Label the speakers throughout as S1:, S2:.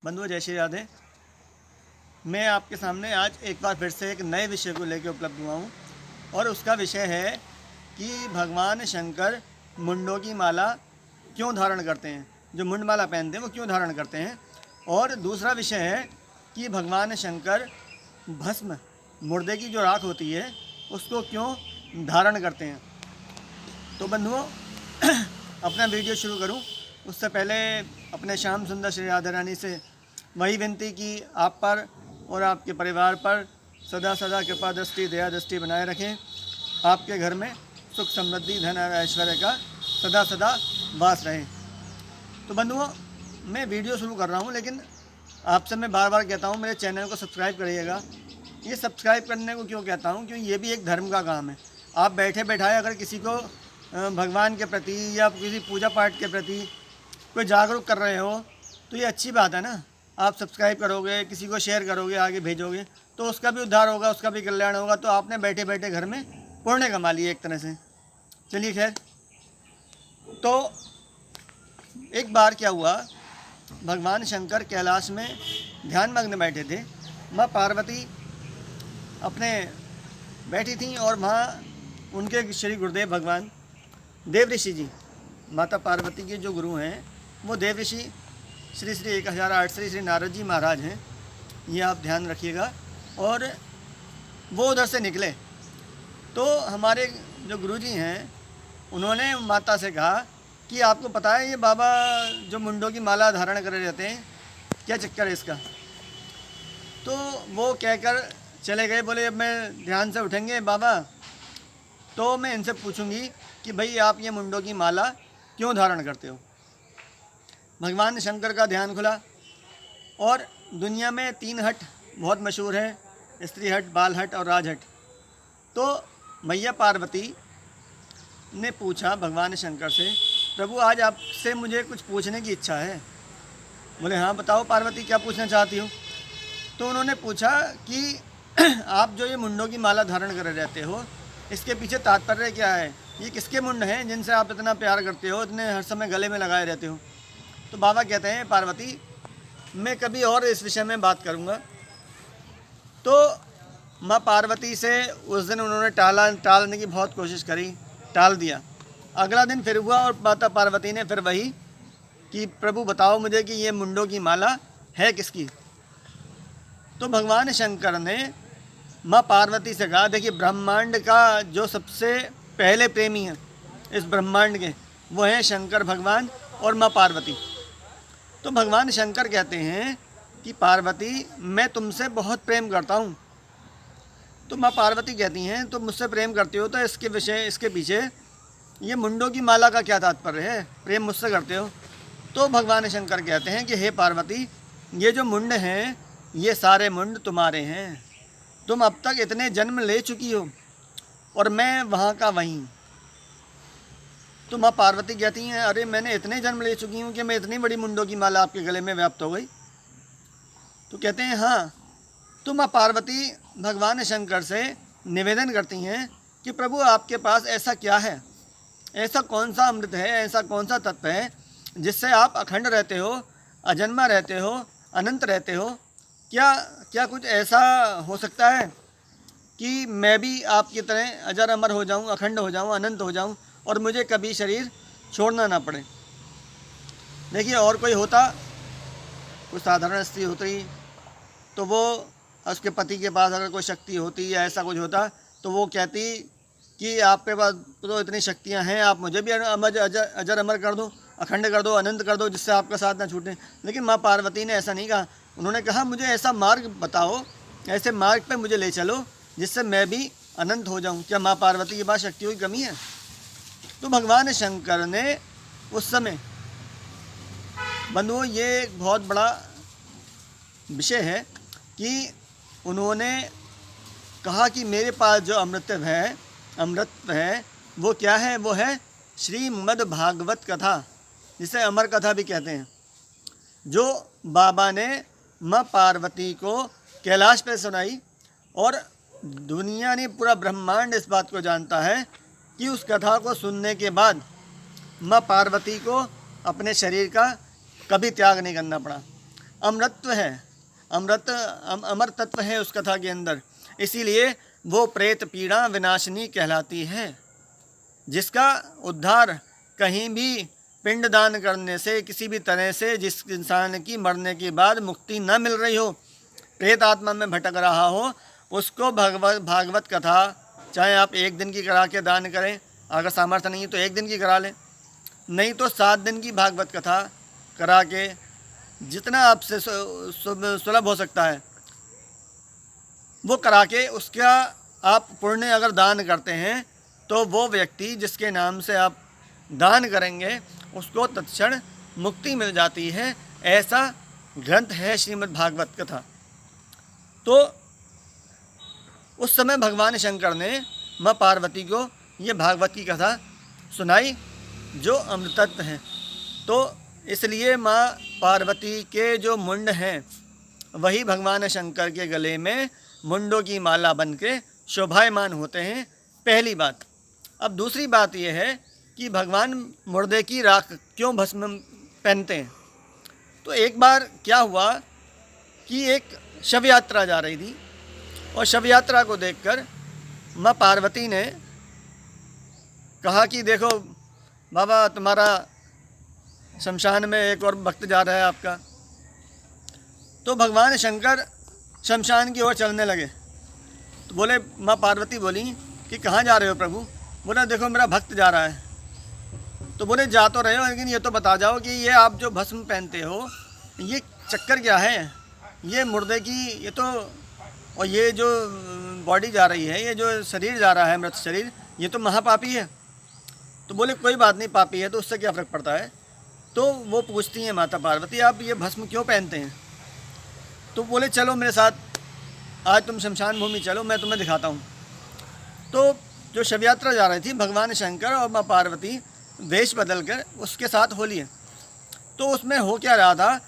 S1: बंधुओं जय श्री राधे। मैं आपके सामने आज एक बार फिर से एक नए विषय को लेकर उपलब्ध हुआ हूँ और उसका विषय है कि भगवान शंकर मुंडों की माला क्यों धारण करते हैं, जो मुंड माला पहनते हैं वो क्यों धारण करते हैं। और दूसरा विषय है कि भगवान शंकर भस्म मुर्दे की जो राख होती है उसको क्यों धारण करते हैं। तो बंधुओं अपना वीडियो शुरू करूं उससे पहले अपने श्याम सुंदर श्री राधा रानी से वही विनती कि आप पर और आपके परिवार पर सदा सदा कृपा दृष्टि दया दृष्टि बनाए रखें। आपके घर में सुख समृद्धि धन और ऐश्वर्य का सदा सदा वास रहे। तो बंधुओं मैं वीडियो शुरू कर रहा हूं, लेकिन आपसे मैं बार बार कहता हूं मेरे चैनल को सब्सक्राइब करिएगा। ये सब्सक्राइब करने को क्यों कहता हूं, क्योंकि ये भी एक धर्म का काम है। आप बैठे बैठाए अगर किसी को भगवान के प्रति या किसी पूजा पाठ के प्रति कोई जागरूक कर रहे हो तो ये अच्छी बात है ना। आप सब्सक्राइब करोगे, किसी को शेयर करोगे, आगे भेजोगे तो उसका भी उद्धार होगा, उसका भी कल्याण होगा। तो आपने बैठे बैठे घर में पुण्य कमा लिए एक तरह से। चलिए खैर, तो एक बार क्या हुआ, भगवान शंकर कैलाश में ध्यान मग्न बैठे थे। माँ पार्वती अपने बैठी थी और वहाँ उनके श्री गुरुदेव भगवान देव ऋषि जी, माता पार्वती के जो गुरु हैं वो देव ऋषि श्री श्री 1008 श्री नारद जी महाराज हैं। ये आप ध्यान रखिएगा। और वो उधर से निकले तो हमारे जो गुरुजी हैं उन्होंने माता से कहा कि आपको पता है ये बाबा जो मुंडों की माला धारण करे रहते हैं, क्या चक्कर है इसका। तो वो कहकर चले गए। बोले अब मैं ध्यान से उठेंगे बाबा तो मैं इनसे पूछूंगी कि भाई आप ये मुंडों की माला क्यों धारण करते हो। भगवान शंकर का ध्यान खुला और दुनिया में 3 हट बहुत मशहूर है, स्त्री हट, बाल हट और राज हट। तो मैया पार्वती ने पूछा भगवान शंकर से, प्रभु आज आपसे मुझे कुछ पूछने की इच्छा है। बोले हाँ बताओ पार्वती क्या पूछना चाहती हो। तो उन्होंने पूछा कि आप जो ये मुंडों की माला धारण कर रहते हो इसके पीछे तात्पर्य क्या है, ये किसके मुंड हैं जिनसे आप इतना प्यार करते हो, इतने हर समय गले में लगाए रहते हो। तो बाबा कहते हैं पार्वती मैं कभी और इस विषय में बात करूँगा। तो माँ पार्वती से उस दिन उन्होंने टालने की बहुत कोशिश करी, टाल दिया। अगला दिन फिर हुआ और माता पार्वती ने फिर वही कि प्रभु बताओ मुझे कि ये मुंडों की माला है किसकी। तो भगवान शंकर ने माँ पार्वती से कहा देखिए ब्रह्मांड का जो सबसे पहले प्रेमी है इस ब्रह्मांड के वो हैं शंकर भगवान और माँ पार्वती। तो भगवान शंकर कहते हैं कि पार्वती मैं तुमसे बहुत प्रेम करता हूँ। तो माँ पार्वती कहती हैं तो मुझसे प्रेम करते हो तो इसके पीछे ये मुंडों की माला का क्या तात्पर्य है, प्रेम मुझसे करते हो। तो भगवान शंकर कहते हैं कि हे पार्वती ये जो मुंड हैं ये सारे मुंड तुम्हारे हैं। तुम अब तक इतने जन्म ले चुकी हो और मैं वहाँ का वहीं। तो माँ पार्वती कहती हैं अरे मैंने इतने जन्म ले चुकी हूँ कि मैं इतनी बड़ी मुंडों की माला आपके गले में व्याप्त हो गई। तो कहते हैं हाँ। तो माँ पार्वती भगवान शंकर से निवेदन करती हैं कि प्रभु आपके पास ऐसा क्या है, ऐसा कौन सा अमृत है, ऐसा कौन सा तत्व है जिससे आप अखंड रहते हो, अजन्मा रहते हो, अनंत रहते हो। क्या कुछ ऐसा हो सकता है कि मैं भी आपकी तरह अजर अमर हो जाऊं, अखंड हो जाऊं, अनंत हो जाऊं और मुझे कभी शरीर छोड़ना ना पड़े। देखिए और कोई होता, कोई साधारण स्त्री होती तो वो उसके पति के पास अगर कोई शक्ति होती या ऐसा कुछ होता तो वो कहती कि आपके पास तो इतनी शक्तियां हैं, आप मुझे भी अजर अमर कर दो, अखंड कर दो, अनंत कर दो जिससे आपका साथ ना छूटे। लेकिन माँ पार्वती ने ऐसा नहीं कहा। उन्होंने कहा मुझे ऐसा मार्ग बताओ, ऐसे मार्ग पे मुझे ले चलो जिससे मैं भी अनंत हो जाऊं। क्या माँ पार्वती के पास शक्तियों की कमी है। तो भगवान शंकर ने उस समय, बंधुओं ये एक बहुत बड़ा विषय है कि उन्होंने कहा कि मेरे पास जो अमृत है वो क्या है, वो है श्रीमद् भागवत कथा, जिसे अमर कथा भी कहते हैं, जो बाबा ने माँ पार्वती को कैलाश पे सुनाई। और दुनिया ने, पूरा ब्रह्मांड इस बात को जानता है कि उस कथा को सुनने के बाद माँ पार्वती को अपने शरीर का कभी त्याग नहीं करना पड़ा। अमरत्व है, अमर तत्व है उस कथा के अंदर। इसीलिए वो प्रेत पीड़ा विनाशिनी कहलाती है। जिसका उद्धार कहीं भी पिंड दान करने से किसी भी तरह से, जिस इंसान की मरने के बाद मुक्ति न मिल रही हो, प्रेत आत्मा में भटक रहा हो, उसको भागवत कथा चाहे आप 1 दिन की करा के दान करें, अगर सामर्थ्य नहीं है तो 1 दिन की करा लें, नहीं तो 7 दिन की भागवत कथा करा के, जितना आपसे सुलभ हो सकता है वो करा के उसका आप पुण्य अगर दान करते हैं तो वो व्यक्ति जिसके नाम से आप दान करेंगे उसको तत्क्षण मुक्ति मिल जाती है। ऐसा ग्रंथ है श्रीमद् भागवत कथा। तो उस समय भगवान शंकर ने माँ पार्वती को ये भागवत की कथा सुनाई जो अमृतत्व है। तो इसलिए माँ पार्वती के जो मुंड हैं वही भगवान शंकर के गले में मुंडों की माला बन के शोभायमान होते हैं, पहली बात। अब दूसरी बात यह है कि भगवान मुर्दे की राख क्यों भस्म पहनते हैं। तो एक बार क्या हुआ कि एक शव यात्रा जा रही थी और शव यात्रा को देखकर माँ पार्वती ने कहा कि देखो बाबा, तुम्हारा शमशान में एक और भक्त जा रहा है आपका। तो भगवान शंकर शमशान की ओर चलने लगे। तो बोले, माँ पार्वती बोली कि कहाँ जा रहे हो प्रभु। बोला, देखो मेरा भक्त जा रहा है। तो बोले, जा तो रहे हो, लेकिन ये तो बता जाओ कि ये आप जो भस्म पहनते हो ये चक्कर क्या है, ये मुर्दे की, ये तो, और ये जो बॉडी जा रही है, ये जो शरीर जा रहा है मृत शरीर, ये तो महापापी है। तो बोले, कोई बात नहीं, पापी है तो उससे क्या फ़र्क पड़ता है। तो वो पूछती हैं माता पार्वती, आप ये भस्म क्यों पहनते हैं। तो बोले, चलो मेरे साथ, आज तुम शमशान भूमि चलो, मैं तुम्हें दिखाता हूँ। तो जो शव यात्रा जा रही थी, भगवान शंकर और माँ पार्वती वेश बदल कर उसके साथ हो लिए। तो उसमें हो क्या रहा था,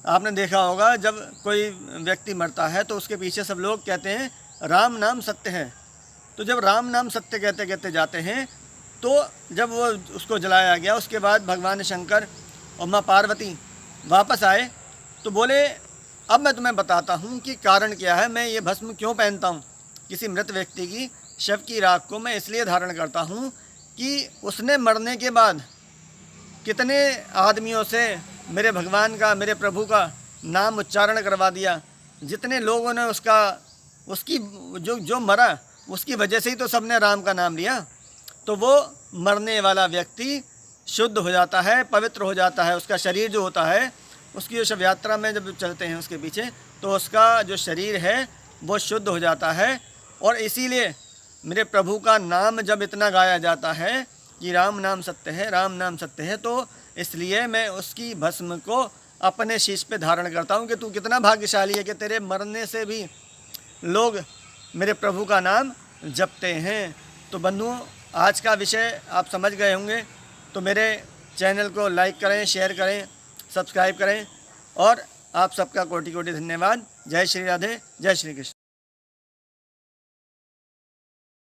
S1: आपने देखा होगा, जब कोई व्यक्ति मरता है तो उसके पीछे सब लोग कहते हैं राम नाम सत्य है। तो जब राम नाम सत्य कहते कहते जाते हैं, तो जब वो उसको जलाया गया, उसके बाद भगवान शंकर और माँ पार्वती वापस आए तो बोले, अब मैं तुम्हें बताता हूँ कि कारण क्या है, मैं ये भस्म क्यों पहनता हूँ। किसी मृत व्यक्ति की शव की राख को मैं इसलिए धारण करता हूँ कि उसने मरने के बाद कितने आदमियों से मेरे भगवान का, मेरे प्रभु का नाम उच्चारण करवा दिया। जितने लोगों ने उसकी जो मरा उसकी वजह से ही तो सबने राम का नाम लिया। तो वो मरने वाला व्यक्ति शुद्ध हो जाता है, पवित्र हो जाता है। उसका शरीर जो होता है, उसकी जो शव यात्रा में जब चलते हैं उसके पीछे, तो उसका जो शरीर है वो शुद्ध हो जाता है। और इसीलिए मेरे प्रभु का नाम जब इतना गाया जाता है कि राम नाम सत्य है, राम नाम सत्य है, तो इसलिए मैं उसकी भस्म को अपने शीश पे धारण करता हूँ कि तू कितना भाग्यशाली है कि तेरे मरने से भी लोग मेरे प्रभु का नाम जपते हैं। तो बंधुओं, आज का विषय आप समझ गए होंगे। तो मेरे चैनल को लाइक करें, शेयर करें, सब्सक्राइब करें, और आप सबका कोटि कोटि धन्यवाद। जय श्री राधे, जय श्री कृष्ण।